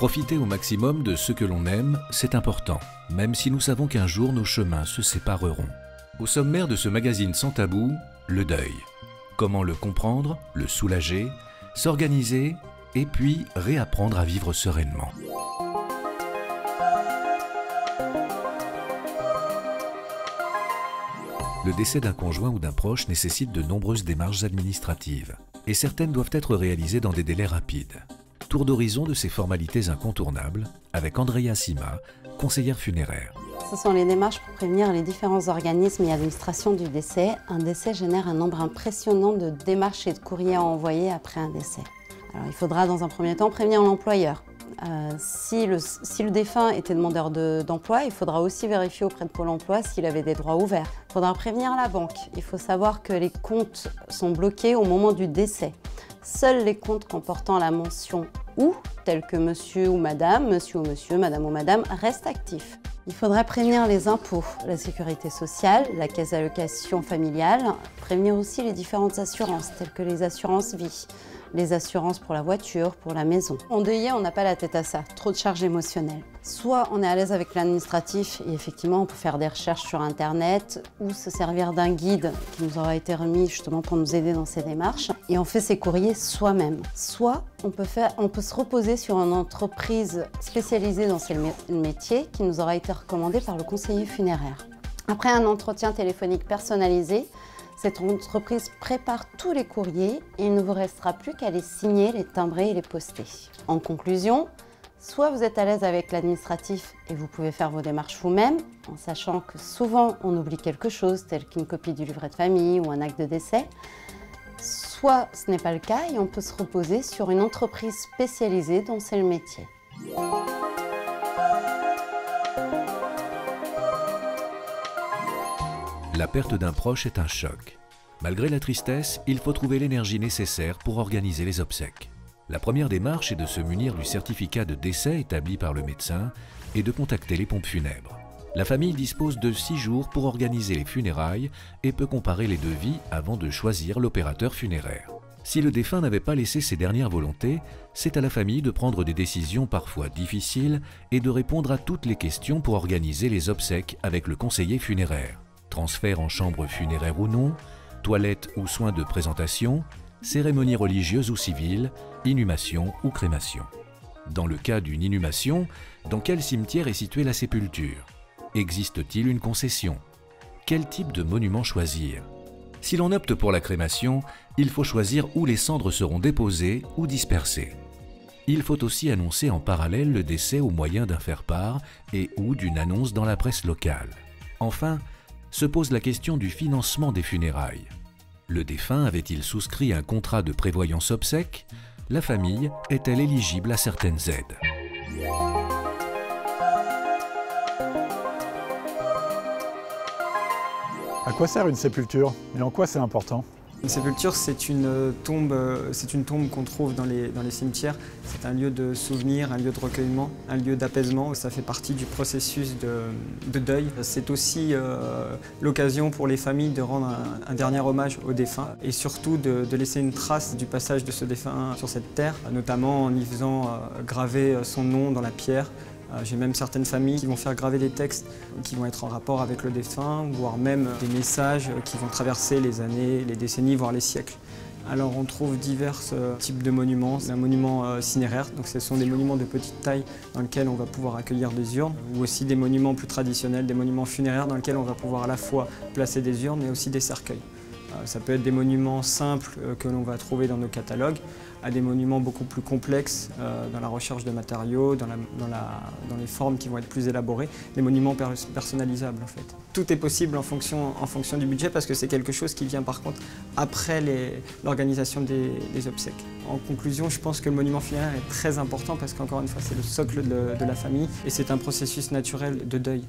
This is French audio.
Profiter au maximum de ce que l'on aime, c'est important, même si nous savons qu'un jour nos chemins se sépareront. Au sommaire de ce magazine sans tabou, le deuil. Comment le comprendre, le soulager, s'organiser et puis réapprendre à vivre sereinement. Le décès d'un conjoint ou d'un proche nécessite de nombreuses démarches administratives et certaines doivent être réalisées dans des délais rapides. Tour d'horizon de ces formalités incontournables avec Andrea Sima, conseillère funéraire. Ce sont les démarches pour prévenir les différents organismes et administrations du décès. Un décès génère un nombre impressionnant de démarches et de courriers à envoyer après un décès. Alors, il faudra dans un premier temps prévenir l'employeur. Si le défunt était demandeur d'emploi, il faudra aussi vérifier auprès de Pôle emploi s'il avait des droits ouverts. Il faudra prévenir la banque. Il faut savoir que les comptes sont bloqués au moment du décès. Seuls les comptes comportant la mention « ou », tels que monsieur ou madame, madame ou madame, restent actifs. Il faudrait prévenir les impôts, la sécurité sociale, la caisse d'allocation familiale, prévenir aussi les différentes assurances, telles que les assurances vie, les assurances pour la voiture, pour la maison. Endeuillé, on n'a pas la tête à ça, trop de charges émotionnelles. Soit on est à l'aise avec l'administratif et effectivement on peut faire des recherches sur internet ou se servir d'un guide qui nous aura été remis justement pour nous aider dans ces démarches et on fait ses courriers soi-même. Soit on peut se reposer sur une entreprise spécialisée dans ce métier qui nous aura été recommandée par le conseiller funéraire. Après un entretien téléphonique personnalisé, cette entreprise prépare tous les courriers et il ne vous restera plus qu'à les signer, les timbrer et les poster. En conclusion, soit vous êtes à l'aise avec l'administratif et vous pouvez faire vos démarches vous-même, en sachant que souvent on oublie quelque chose, tel qu'une copie du livret de famille ou un acte de décès, soit ce n'est pas le cas et on peut se reposer sur une entreprise spécialisée dont c'est le métier. La perte d'un proche est un choc. Malgré la tristesse, il faut trouver l'énergie nécessaire pour organiser les obsèques. La première démarche est de se munir du certificat de décès établi par le médecin et de contacter les pompes funèbres. La famille dispose de 6 jours pour organiser les funérailles et peut comparer les devis avant de choisir l'opérateur funéraire. Si le défunt n'avait pas laissé ses dernières volontés, c'est à la famille de prendre des décisions parfois difficiles et de répondre à toutes les questions pour organiser les obsèques avec le conseiller funéraire. Transfert en chambre funéraire ou non, toilette ou soins de présentation, cérémonie religieuse ou civile, inhumation ou crémation. Dans le cas d'une inhumation, dans quel cimetière est située la sépulture? Existe-t-il une concession? Quel type de monument choisir? Si l'on opte pour la crémation, il faut choisir où les cendres seront déposées ou dispersées. Il faut aussi annoncer en parallèle le décès au moyen d'un faire-part et ou d'une annonce dans la presse locale. Enfin, se pose la question du financement des funérailles. Le défunt avait-il souscrit un contrat de prévoyance obsèques? La famille est-elle éligible à certaines aides? À quoi sert une sépulture et en quoi c'est important? Une sépulture, c'est une tombe qu'on trouve dans les cimetières. C'est un lieu de souvenir, un lieu de recueillement, un lieu d'apaisement. Ça fait partie du processus de deuil. C'est aussi l'occasion pour les familles de rendre un dernier hommage au défunt et surtout de laisser une trace du passage de ce défunt sur cette terre, notamment en y faisant graver son nom dans la pierre. J'ai même certaines familles qui vont faire graver des textes qui vont être en rapport avec le défunt, voire même des messages qui vont traverser les années, les décennies, voire les siècles. Alors on trouve divers types de monuments. C'est un monument cinéraire, donc ce sont des monuments de petite taille dans lesquels on va pouvoir accueillir des urnes, ou aussi des monuments plus traditionnels, des monuments funéraires dans lesquels on va pouvoir à la fois placer des urnes mais aussi des cercueils. Ça peut être des monuments simples que l'on va trouver dans nos catalogues, à des monuments beaucoup plus complexes dans la recherche de matériaux, dans les formes qui vont être plus élaborées, des monuments personnalisables en fait. Tout est possible en fonction du budget parce que c'est quelque chose qui vient par contre après l'organisation des obsèques. En conclusion, je pense que le monument funéraire est très important parce qu'encore une fois c'est le socle de la famille et c'est un processus naturel de deuil.